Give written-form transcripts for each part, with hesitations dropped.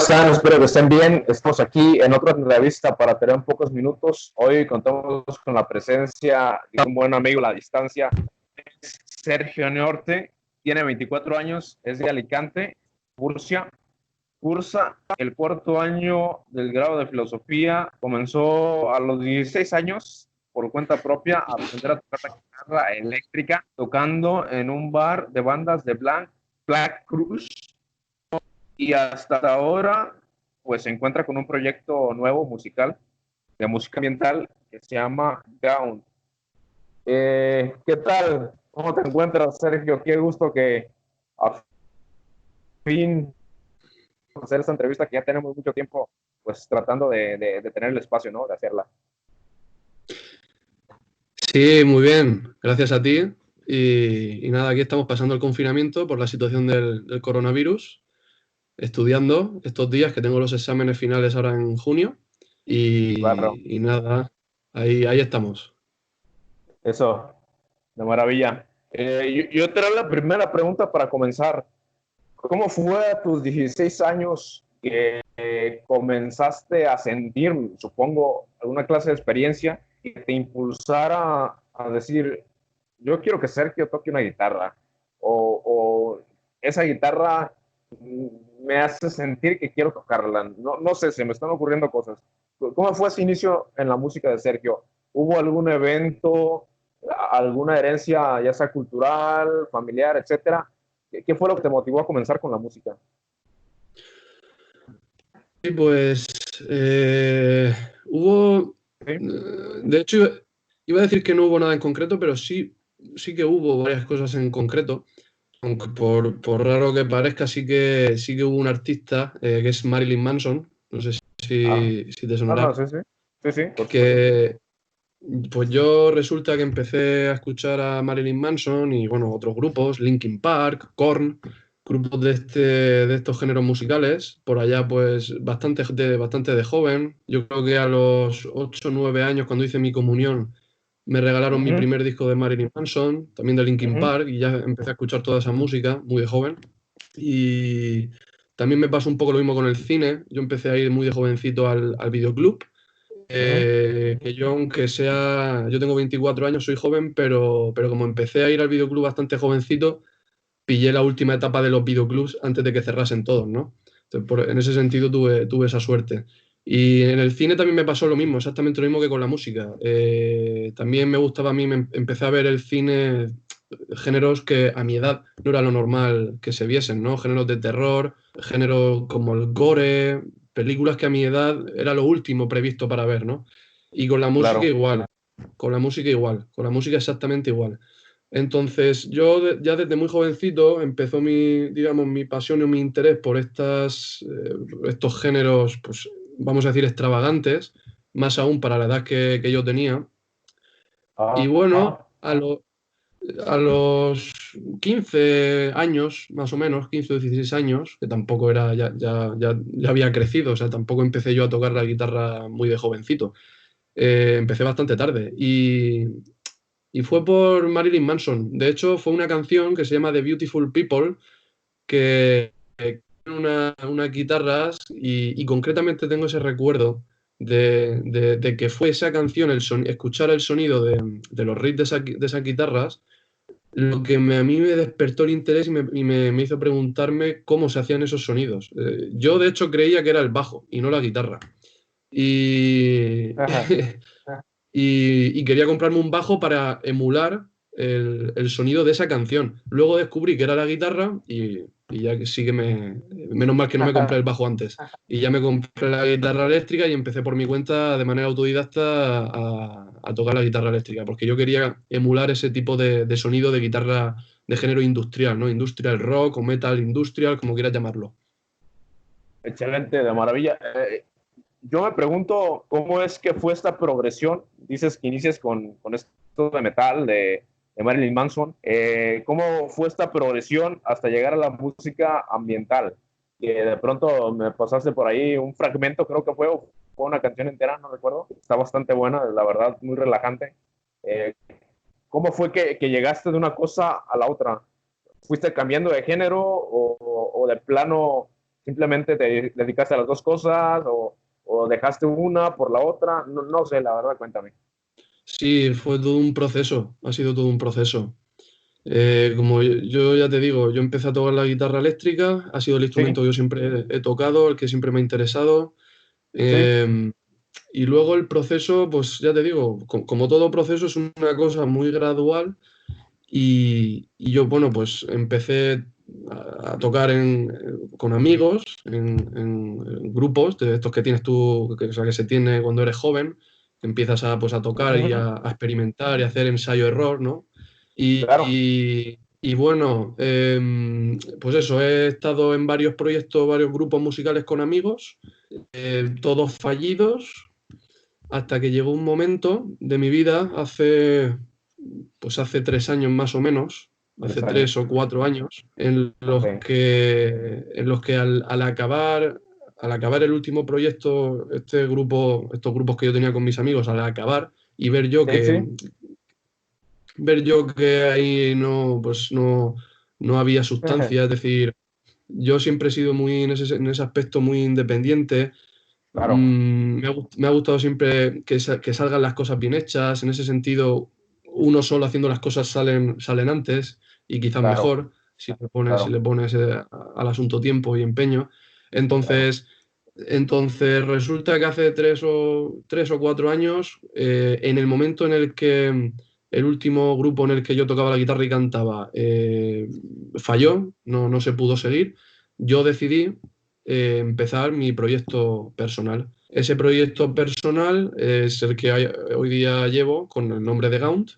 están? Espero que estén bien. Estamos aquí en otra entrevista para tener un pocos minutos. Hoy contamos con la presencia de un buen amigo a la distancia, Sergio Norte. Tiene 24 años, es de Alicante, Murcia. Cursa el cuarto año del grado de filosofía. Comenzó a los 16 años por cuenta propia a aprender a tocar la guitarra eléctrica, tocando en un bar de bandas de Black Cruz, y hasta ahora pues se encuentra con un proyecto nuevo musical de música ambiental que se llama Down. ¿Qué tal? ¿Cómo te encuentras, Sergio? Qué gusto que a fin hacer esta entrevista, que ya tenemos mucho tiempo pues tratando de tener el espacio, ¿no? De hacerla. Sí, muy bien, gracias a ti. Y nada, aquí estamos pasando el confinamiento por la situación del coronavirus, estudiando estos días que tengo los exámenes finales ahora en junio. Claro, Y nada, ahí estamos. eso, de maravilla. Yo te haré la primera pregunta para comenzar. ¿Cómo fue a tus 16 años que comenzaste a sentir, supongo, alguna clase de experiencia que te impulsara a decir, yo quiero que Sergio toque una guitarra, o esa guitarra me hace sentir que quiero tocarla? No, no sé, se me están ocurriendo cosas. ¿Cómo fue ese inicio en la música de Sergio? ¿Hubo algún evento, alguna herencia, ya sea cultural, familiar, etcétera? ¿Qué fue lo que te motivó a comenzar con la música? Y pues hubo, Sí. de hecho, iba a decir que no hubo nada en concreto, pero sí que hubo varias cosas en concreto. Aunque por raro que parezca, sí que hubo un artista que es Marilyn Manson, no sé Ah, si te no, no, sonará, sí, sí. Sí, sí, por supuesto. que pues yo resulta que empecé a escuchar a Marilyn Manson y bueno, otros grupos, Linkin Park, Korn, grupos de estos géneros musicales, por allá pues bastante de joven. Yo creo que a los 8 o 9 años, cuando hice mi comunión, me regalaron mi Ujú, primer disco de Marilyn Manson, también de Linkin ujú, Park, y ya empecé a escuchar toda esa música muy de joven. Y también me pasó un poco lo mismo con el cine. Yo empecé a ir muy de jovencito al videoclub. ujú. Que yo, aunque sea, yo tengo 24 años, soy joven, pero como empecé a ir al videoclub bastante jovencito, pillé la última etapa de los videoclubs antes de que cerrasen todos, ¿no? Entonces, en ese sentido tuve esa suerte. Y en el cine también me pasó lo mismo, exactamente lo mismo que con la música. También me gustaba a mí, empecé a ver el cine, géneros que a mi edad no era lo normal que se viesen, ¿no? Géneros de terror, géneros como el gore, películas que a mi edad era lo último previsto para ver, ¿no? Y con la música Claro. igual, con la música igual, con la música exactamente igual. Entonces, yo ya desde muy jovencito empezó digamos, mi pasión y mi interés por estos géneros, pues vamos a decir, extravagantes, más aún para la edad que yo tenía. Y Ah, bueno, ah, a los 15 años, más o menos, 15 o 16 años, que tampoco era, ya había crecido, o sea, tampoco empecé yo a tocar la guitarra muy de jovencito. Empecé bastante tarde y fue por Marilyn Manson. De hecho, fue una canción que se llama The Beautiful People, que tiene unas guitarras y concretamente tengo ese recuerdo de que fue esa canción, escuchar el sonido de los riffs de esas guitarras, lo que a mí me despertó el interés y me hizo preguntarme cómo se hacían esos sonidos. Yo, de hecho, creía que era el bajo y no la guitarra. Y, ajá. y quería comprarme un bajo para emular el sonido de esa canción. Luego descubrí que era la guitarra y ya que sí que Menos mal que no me compré el bajo antes. Y ya me compré la guitarra eléctrica y empecé por mi cuenta de manera autodidacta a tocar la guitarra eléctrica, porque yo quería emular ese tipo de sonido de guitarra de género industrial, ¿no? Industrial rock o metal industrial, como quieras llamarlo. Excelente, de maravilla. Yo me pregunto cómo es que fue esta progresión. Dices que inicias con esto de metal, de Marilyn Manson. ¿Cómo fue esta progresión hasta llegar a la música ambiental? Que de pronto me pasaste por ahí un fragmento, creo que fue una canción entera, no recuerdo. Está bastante buena, la verdad, muy relajante. Eh, ¿Cómo fue que llegaste de una cosa a la otra? ¿Fuiste cambiando de género o de plano simplemente te dedicaste a las dos cosas o dejaste una por la otra, no, no sé, la verdad, cuéntame. Sí, fue todo un proceso, ha sido todo un proceso. Como yo ya te digo, yo empecé a tocar la guitarra eléctrica, ha sido el instrumento Sí, que yo siempre he tocado, el que siempre me ha interesado. sí, Eh, y luego el proceso, pues ya te digo, como todo proceso es una cosa muy gradual y yo, bueno, pues empecé a tocar con amigos, en grupos de estos que tienes tú, o sea, que se tiene cuando eres joven, que empiezas a, pues, a tocar y ujú, a experimentar y a hacer ensayo-error, ¿no? Y, claro. y bueno, pues eso, he estado en varios proyectos, varios grupos musicales con amigos, todos fallidos, hasta que llegó un momento de mi vida, hace 3 años más o menos, hace 3 o 4 años, Ok. en los que al acabar el último proyecto, estos grupos que yo tenía con mis amigos, al acabar y Sí, sí. ver yo que ahí no, pues no había sustancia, es decir, yo siempre he sido muy en ese aspecto muy independiente. Claro, Me ha gustado siempre que salgan las cosas bien hechas. En ese sentido, uno solo haciendo las cosas salen antes y quizás claro, mejor si claro, le pones al asunto tiempo y empeño. claro. Entonces, entonces resulta que hace 3 o 4 años, en el momento en el que el último grupo en el que yo tocaba la guitarra y cantaba falló, no se pudo seguir, yo decidí empezar mi proyecto personal. Ese proyecto personal es el que hoy día llevo con el nombre de Gaunt.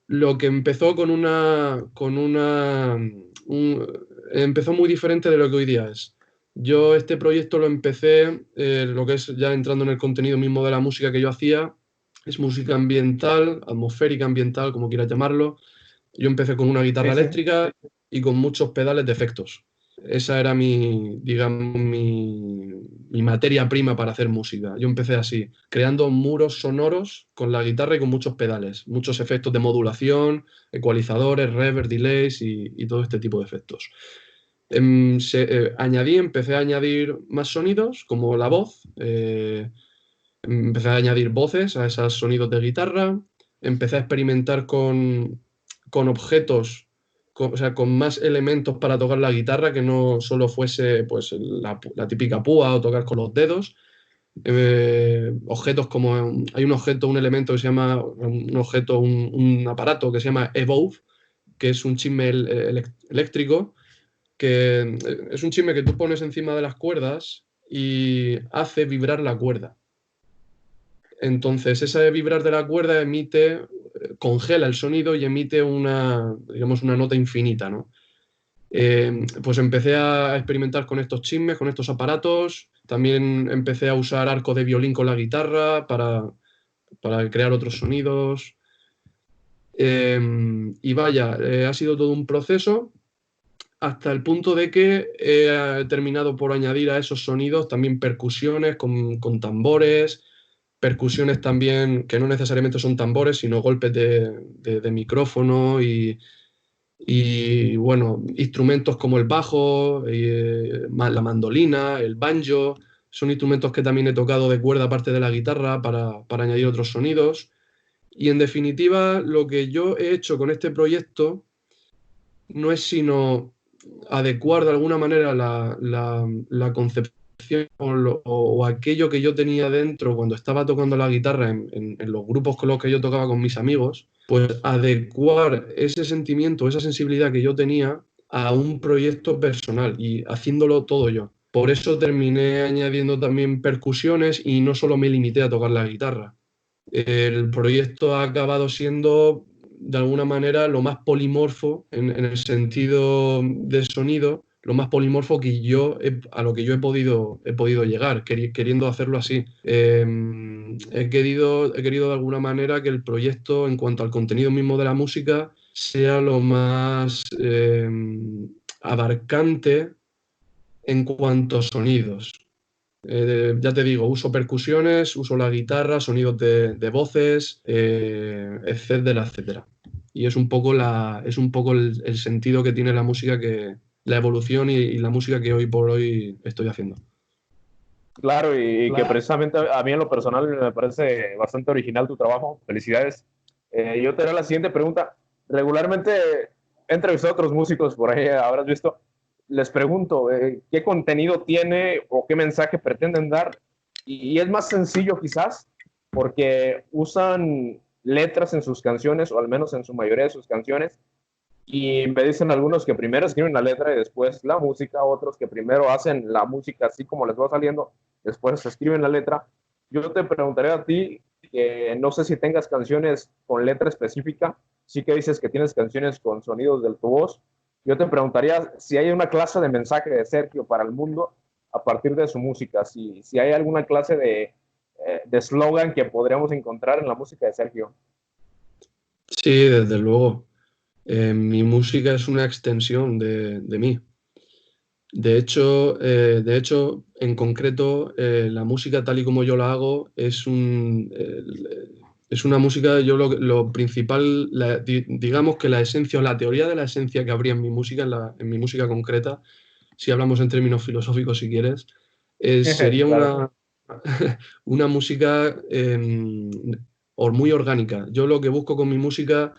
Lo que empezó empezó muy diferente de lo que hoy día es. Yo este proyecto lo empecé, lo que es ya entrando en el contenido mismo de la música que yo hacía, es música ambiental, atmosférica ambiental, como quieras llamarlo. Yo empecé con una Sí, guitarra sí. eléctrica y con muchos pedales de efectos. Esa era digamos, mi materia prima para hacer música. Yo empecé así, creando muros sonoros con la guitarra y con muchos pedales, muchos efectos de modulación, ecualizadores, reverb, delays y todo este tipo de efectos. Empecé a añadir más sonidos, como la voz. Empecé a añadir voces a esos sonidos de guitarra. Empecé a experimentar con objetos, o sea, con más elementos para tocar la guitarra, que no solo fuese pues, la típica púa o tocar con los dedos. Objetos como hay un objeto, un elemento que se llama, un objeto, un aparato que se llama Evolve, que es un chisme eléctrico, que es un chisme que tú pones encima de las cuerdas y hace vibrar la cuerda. Entonces, ese vibrar de la cuerda congela el sonido y emite digamos, una nota infinita, ¿no? Pues empecé a experimentar con estos chismes, con estos aparatos. También empecé a usar arco de violín con la guitarra para crear otros sonidos. Y vaya, ha sido todo un proceso hasta el punto de que he terminado por añadir a esos sonidos también percusiones con tambores, percusiones también que no necesariamente son tambores, sino golpes de micrófono bueno, instrumentos como el bajo, la mandolina, el banjo, son instrumentos que también he tocado de cuerda aparte de la guitarra para añadir otros sonidos. Y en definitiva, lo que yo he hecho con este proyecto no es sino adecuar de alguna manera la concepción o aquello que yo tenía dentro cuando estaba tocando la guitarra en los grupos con los que yo tocaba con mis amigos, pues adecuar ese sentimiento, esa sensibilidad que yo tenía a un proyecto personal y haciéndolo todo yo. Por eso terminé añadiendo también percusiones y no solo me limité a tocar la guitarra. El proyecto ha acabado siendo, de alguna manera, lo más polimorfo en el sentido de sonido, lo más polimorfo a lo que yo he podido llegar, queriendo hacerlo así. He querido de alguna manera que el proyecto, en cuanto al contenido mismo de la música, sea lo más abarcante en cuanto a sonidos. Ya te digo, uso percusiones, uso la guitarra, sonidos de voces, etcétera, etcétera. Y es un poco el sentido que tiene la música la evolución y la música que hoy por hoy estoy haciendo. Claro, y que precisamente a mí en lo personal me parece bastante original tu trabajo. Felicidades. Yo te haré la siguiente pregunta. Regularmente he entrevistado a otros músicos, por ahí habrás visto. Les pregunto, ¿qué contenido tiene o qué mensaje pretenden dar? Y es más sencillo quizás, porque usan letras en sus canciones, o al menos en su mayoría de sus canciones, y me dicen algunos que primero escriben la letra y después la música, otros que primero hacen la música así como les va saliendo, después escriben la letra. Yo te preguntaré a ti, que no sé si tengas canciones con letra específica, sí que dices que tienes canciones con sonidos de tu voz. Yo te preguntaría si hay una clase de mensaje de Sergio para el mundo a partir de su música, si hay alguna clase de slogan que podríamos encontrar en la música de Sergio. Sí, desde luego. Mi música es una extensión de mí. De hecho, en concreto, la música tal y como yo la hago es una música, yo lo principal, digamos que la esencia o la teoría de la esencia que habría en mi música, en mi música concreta, si hablamos en términos filosóficos, si quieres, sería Claro. una música muy orgánica. Yo lo que busco con mi música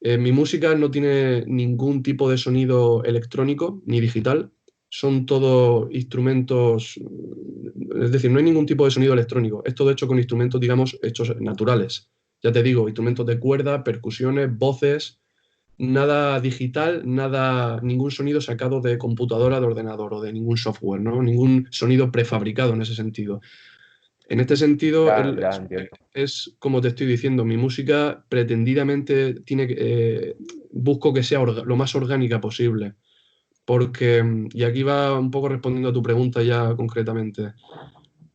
no tiene ningún tipo de sonido electrónico ni digital, son todo instrumentos, es decir, no hay ningún tipo de sonido electrónico, es todo hecho con instrumentos, digamos, hechos naturales. Ya te digo, instrumentos de cuerda, percusiones, voces, nada digital, nada, ningún sonido sacado de computadora, de ordenador o de ningún software, ¿no? Ningún sonido prefabricado en ese sentido. En este sentido, Ya, ya entiendo. es como te estoy diciendo, mi música pretendidamente busco que sea lo más orgánica posible, porque, y aquí va un poco respondiendo a tu pregunta ya concretamente.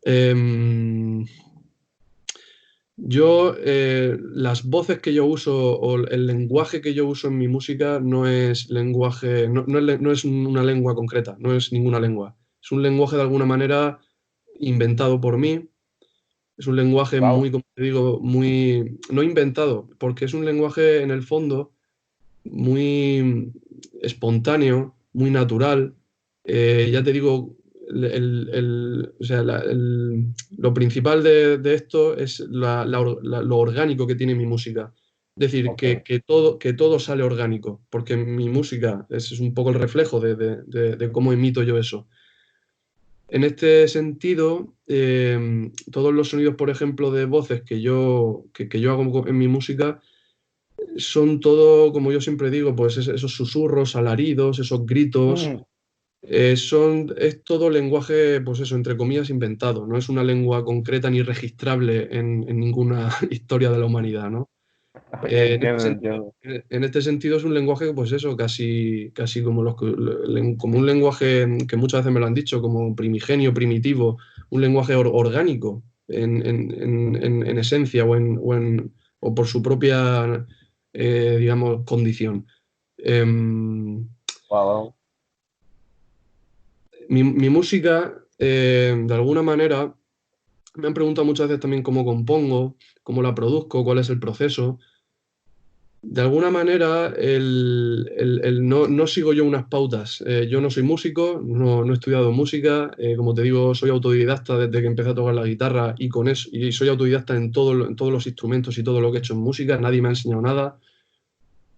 Em, las voces que yo uso o el lenguaje que yo uso en mi música no es lenguaje, no es una lengua concreta, no es ninguna lengua. Es un lenguaje de alguna manera inventado por mí. Es un lenguaje Wow. muy, como te digo, muy, no inventado, porque es un lenguaje en el fondo muy espontáneo, muy natural. Ya te digo, o sea, lo principal de esto es lo orgánico que tiene mi música. Es decir, Ok. que todo sale orgánico, porque mi música es un poco el reflejo de cómo imito yo eso. En este sentido, todos los sonidos, por ejemplo, de voces que yo hago en mi música son todo, como yo siempre digo, pues esos susurros, alaridos, esos gritos, Mm, es todo lenguaje, pues eso, entre comillas, inventado. No es una lengua concreta ni registrable en ninguna historia de la humanidad, ¿no? entiendo, entiendo. En este sentido es un lenguaje, pues eso, casi como, como un lenguaje que muchas veces me lo han dicho, como primigenio, primitivo, un lenguaje orgánico en esencia o por su propia, digamos, condición. Em, Wow. mi música, de alguna manera, me han preguntado muchas veces también cómo compongo, cómo la produzco, cuál es el proceso. De alguna manera, no sigo yo unas pautas. Yo no soy músico, no he estudiado música. Como te digo, soy autodidacta desde que empecé a tocar la guitarra y con eso, y soy autodidacta en todos los instrumentos y todo lo que he hecho en música. Nadie me ha enseñado nada.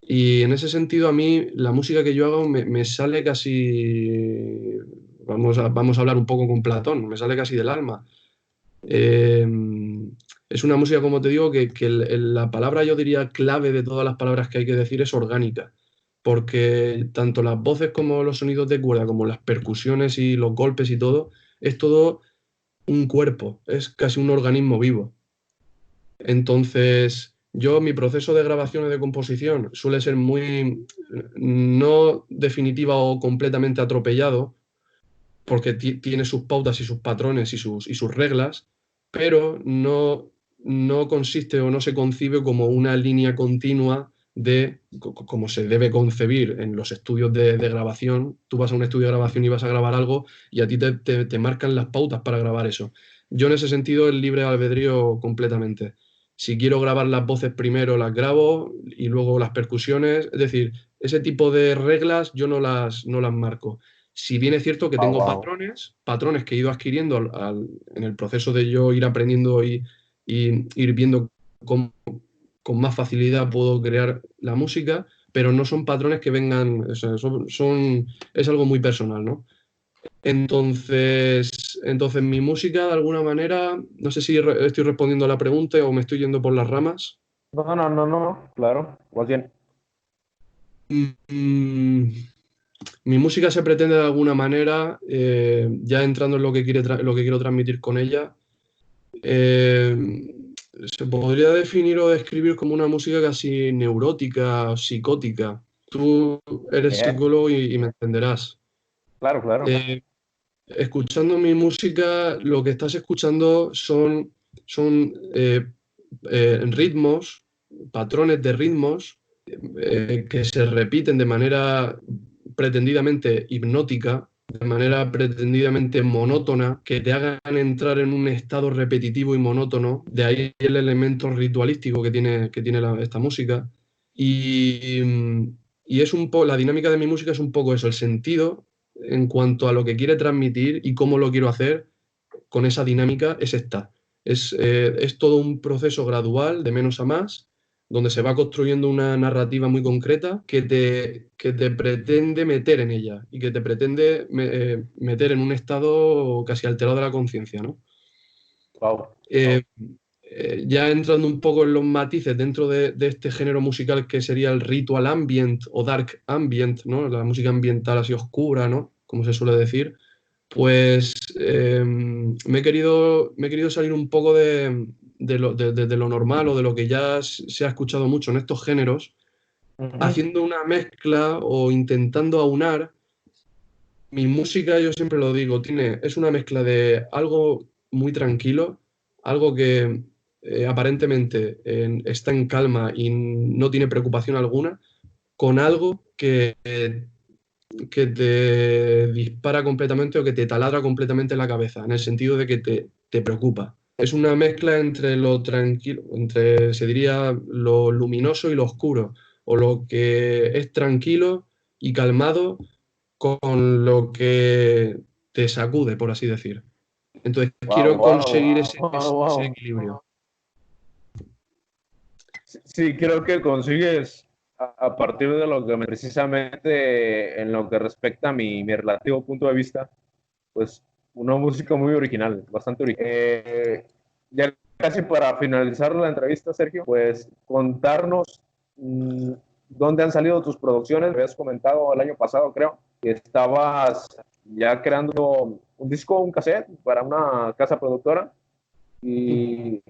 Y en ese sentido, a mí la música que yo hago me sale casi, vamos a hablar un poco con Platón, me sale casi del alma. Eh, es una música, como te digo, que la palabra, yo diría, clave de todas las palabras que hay que decir es orgánica, porque tanto las voces como los sonidos de cuerda, como las percusiones y los golpes y todo, es todo un cuerpo, es casi un organismo vivo. Entonces, mi proceso de grabación y de composición suele ser muy no definitiva o completamente atropellado, porque tiene sus pautas y sus patrones y sus reglas, pero no consiste o no se concibe como una línea continua de como se debe concebir en los estudios de grabación. Tú vas a un estudio de grabación y vas a grabar algo y a ti te marcan las pautas para grabar eso. Yo en ese sentido el libre albedrío completamente. Si quiero grabar las voces primero, las grabo y luego las percusiones. Es decir, ese tipo de reglas yo no las marco. Si bien es cierto que Wow, tengo wow. patrones que he ido adquiriendo en el proceso de yo ir aprendiendo y ir viendo cómo con más facilidad puedo crear la música, pero no son patrones que vengan, o sea, es algo muy personal, ¿no? Entonces mi música, de alguna manera, no sé si estoy respondiendo a la pregunta o me estoy yendo por las ramas. No, no, no, no, claro, más bien. Mm, Mi música se pretende de alguna manera, ya entrando en lo que quiero transmitir con ella, eh, se podría definir o describir como una música casi neurótica, psicótica. Tú eres Bien, psicólogo y me entenderás. claro, claro. Eh, Escuchando mi música, lo que estás escuchando son ritmos, patrones de ritmos que se repiten de manera pretendidamente hipnótica, de manera pretendidamente monótona, que te hagan entrar en un estado repetitivo y monótono. De ahí el elemento ritualístico que tiene esta música. Y, y es un poco, la dinámica de mi música es un poco eso, el sentido en cuanto a lo que quiere transmitir y cómo lo quiero hacer con esa dinámica es esta. Es todo un proceso gradual, de menos a más, donde se va construyendo una narrativa muy concreta que te pretende meter en ella y que te pretende meter en un estado casi alterado de la conciencia, ¿no? Wow. Eh, ya entrando un poco en los matices dentro de este género musical que sería el ritual ambient o dark ambient, ¿no? La música ambiental así oscura, ¿no? Como se suele decir, pues me he querido salir un poco de lo normal o de lo que ya se ha escuchado mucho en estos géneros, Ujú. haciendo una mezcla o intentando aunar. Mi música, yo siempre lo digo, es una mezcla de algo muy tranquilo, algo que aparentemente está en calma y no tiene preocupación alguna, con algo que te dispara completamente o que te taladra completamente la cabeza, en el sentido de que te preocupa. Es una mezcla entre lo tranquilo, se diría, lo luminoso y lo oscuro, o lo que es tranquilo y calmado con lo que te sacude, por así decir. Entonces, Wow, quiero wow, conseguir wow, ese wow. equilibrio. Sí, sí, creo que consigues a partir de lo que precisamente en lo que respecta a mi relativo punto de vista, pues una música muy original, bastante original. Ya casi para finalizar la entrevista, Sergio, pues contarnos mmm, dónde han salido tus producciones. Me habías comentado el año pasado, creo, que estabas ya creando un disco, un cassette para una casa productora. Y,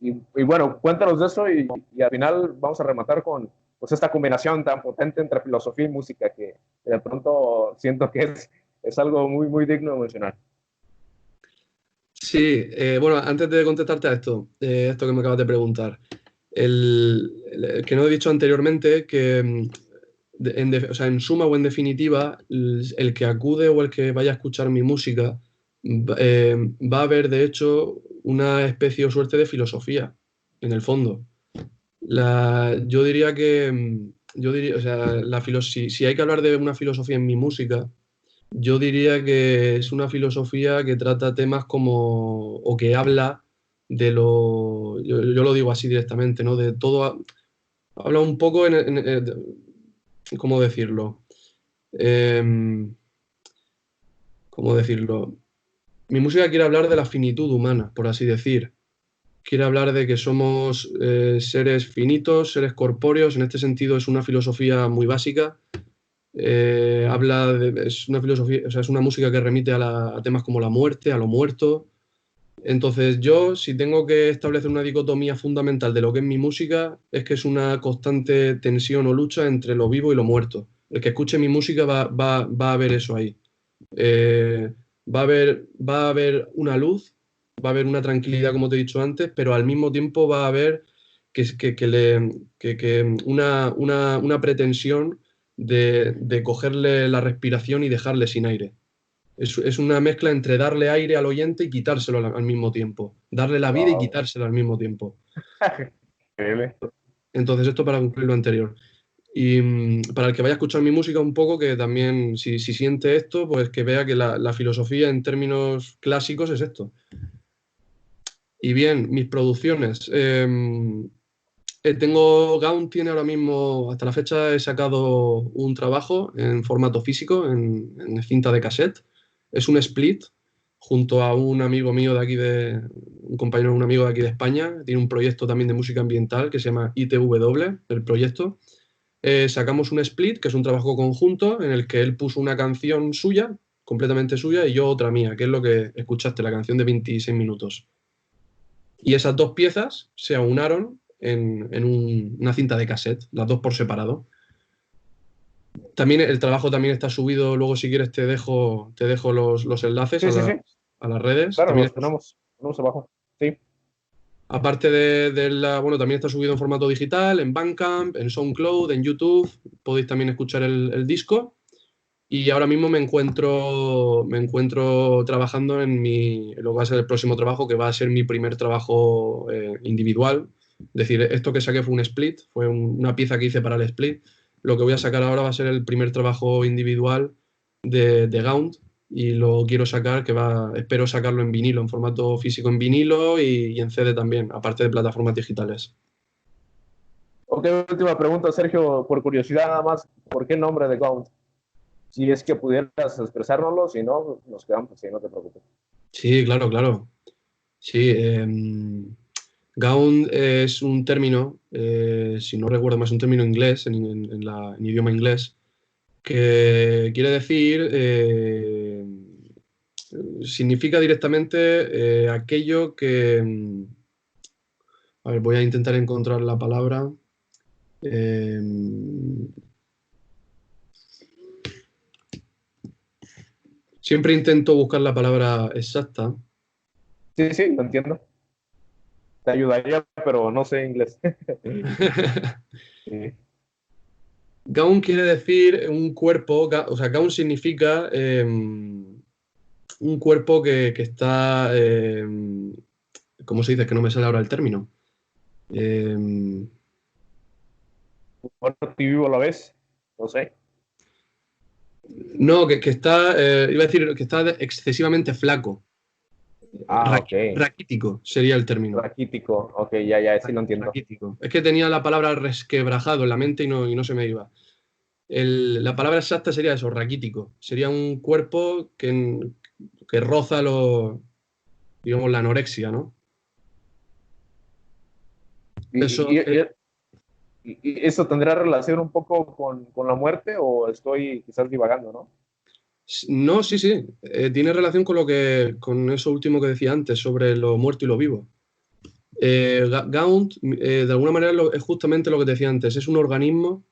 y bueno, cuéntanos de eso y al final vamos a rematar con pues, esta combinación tan potente entre filosofía y música que de pronto siento que es algo muy, muy digno de mencionar. Sí, bueno, antes de contestarte a esto que me acabas de preguntar, que no he dicho anteriormente, que o sea, en suma o en definitiva, el que acude o el que vaya a escuchar mi música va a ver, de hecho, una especie o suerte de filosofía, en el fondo. Yo diría que, o sea, si hay que hablar de una filosofía en mi música, yo diría que es una filosofía que trata temas como, o que habla yo lo digo así directamente, ¿no? De todo, habla un poco ¿cómo decirlo? Em, ¿Cómo decirlo? Mi música quiere hablar de la finitud humana, por así decir. Quiere hablar de que somos seres finitos, seres corpóreos. En este sentido es una filosofía muy básica. Es una filosofía, o sea, es una música que remite a temas como la muerte, a lo muerto. Entonces, yo, si tengo que establecer una dicotomía fundamental de lo que es mi música, es que es una constante tensión o lucha entre lo vivo y lo muerto. El que escuche mi música va a ver eso ahí. Eh, va a haber una luz, va a haber una tranquilidad, como te he dicho antes, pero al mismo tiempo va a haber una pretensión de cogerle la respiración y dejarle sin aire. Es una mezcla entre darle aire al oyente y quitárselo al mismo tiempo. Darle la vida y Wow. quitárselo al mismo tiempo. Increíble. Entonces, esto para concluir lo anterior. Y para el que vaya a escuchar mi música un poco, que también si siente esto, pues que vea que la filosofía en términos clásicos es esto. Y bien, mis producciones. Tengo Gaunt tiene ahora mismo, hasta la fecha he sacado un trabajo en formato físico, en cinta de cassette. Es un split junto a un amigo mío de aquí un compañero, un amigo de aquí de España. Tiene un proyecto también de música ambiental que se llama ITW, el proyecto. Sacamos un split, que es un trabajo conjunto en el que él puso una canción suya, completamente suya, y yo otra mía, que es lo que escuchaste, la canción de 26 minutos. Y esas dos piezas se aunaron en una cinta de cassette, las dos por separado. También el trabajo también está subido, luego si quieres te dejo los enlaces Sí, sí, sí. a las redes. Claro, También los tenemos abajo. Sí. aparte bueno, también está subido en formato digital, en Bandcamp, en SoundCloud, en YouTube. Podéis también escuchar el disco. Y ahora mismo me encuentro trabajando en lo que va a ser el próximo trabajo, que va a ser mi primer trabajo individual. Es decir, esto que saqué fue un split, fue una pieza que hice para el split. Lo que voy a sacar ahora va a ser el primer trabajo individual de Gaunt y lo quiero sacar, espero sacarlo en vinilo, en formato físico en vinilo y en CD también, aparte de plataformas digitales. Ok, última pregunta, Sergio, por curiosidad nada más, ¿por qué el nombre de Gaunt? Si es que pudieras expresárnoslo, si no, nos quedamos así, no te preocupes. Sí, claro, claro. Sí, Gown es un término, si no recuerdo más, un término inglés, en idioma inglés, que quiere decir, significa directamente aquello que, a ver, voy a intentar encontrar la palabra. eh, Siempre intento buscar la palabra exacta. Sí, sí, lo entiendo. Te ayudaría, pero no sé inglés. Sí. Gown quiere decir un cuerpo, o sea, gown significa un cuerpo que está, ¿cómo se dice? Es que no me sale ahora el término. Eh, Bueno, ti vivo la ves, no sé. no, que está, iba a decir que está excesivamente flaco. Ah, ok. Raquítico sería el término. Raquítico, ok, ya, ya, sí lo entiendo. Raquítico. Es que tenía la palabra resquebrajado en la mente y no se me iba. La palabra exacta sería eso, raquítico. Sería un cuerpo que roza digamos, la anorexia, ¿no? Eso, ¿Y, y, y- y eso tendrá relación un poco con la muerte o estoy quizás divagando, ¿no? no, sí, sí. Tiene relación con eso último que decía antes, sobre lo muerto y lo vivo. Gaunt, de alguna manera, es justamente lo que te decía antes. Es un organismo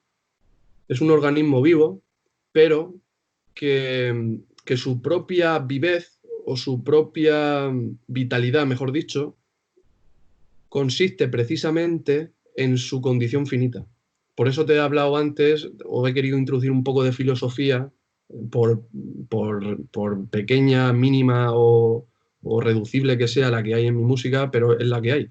vivo, pero que su propia vivez o su propia vitalidad, mejor dicho, consiste precisamente en su condición finita. Por eso te he hablado antes, o he querido introducir un poco de filosofía, por, por pequeña, mínima o reducible que sea la que hay en mi música, pero es la que hay.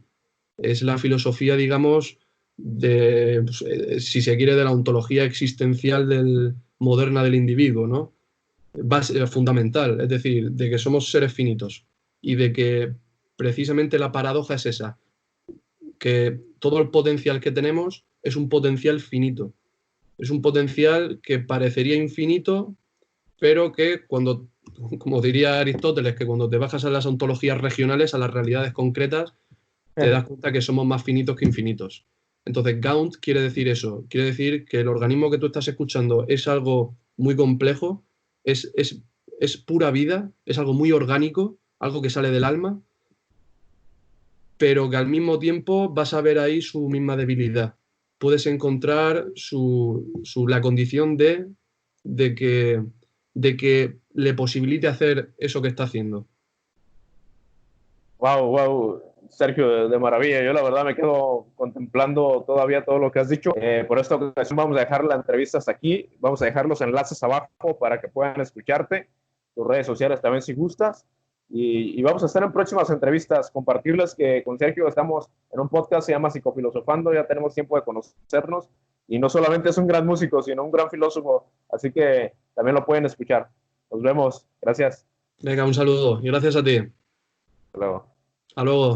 Es la filosofía, digamos, pues, si se quiere, de la ontología existencial moderna del individuo, ¿no? Fundamental, es decir, de que somos seres finitos y de que precisamente la paradoja es esa, que todo el potencial que tenemos es un potencial finito. Es un potencial que parecería infinito, pero que cuando, como diría Aristóteles, que cuando te bajas a las ontologías regionales, a las realidades concretas, te das cuenta que somos más finitos que infinitos. Entonces, Gaunt quiere decir eso, quiere decir que el organismo que tú estás escuchando es algo muy complejo, es pura vida, es algo muy orgánico, algo que sale del alma, pero que al mismo tiempo vas a ver ahí su misma debilidad. Puedes encontrar la condición de que, de que le posibilite hacer eso que está haciendo. Wow, wow, Sergio, de maravilla. Yo la verdad me quedo contemplando todavía todo lo que has dicho. Por esta ocasión vamos a dejar la entrevista hasta aquí. Vamos a dejar los enlaces abajo para que puedan escucharte. Tus redes sociales también si gustas. Y vamos a estar en próximas entrevistas compartibles que con Sergio estamos en un podcast, se llama Psicofilosofando. Ya tenemos tiempo de conocernos Y no solamente es un gran músico, sino un gran filósofo. Así que también lo pueden escuchar. Nos vemos. Gracias. Venga, un saludo y gracias a ti. Hasta luego. Hasta luego.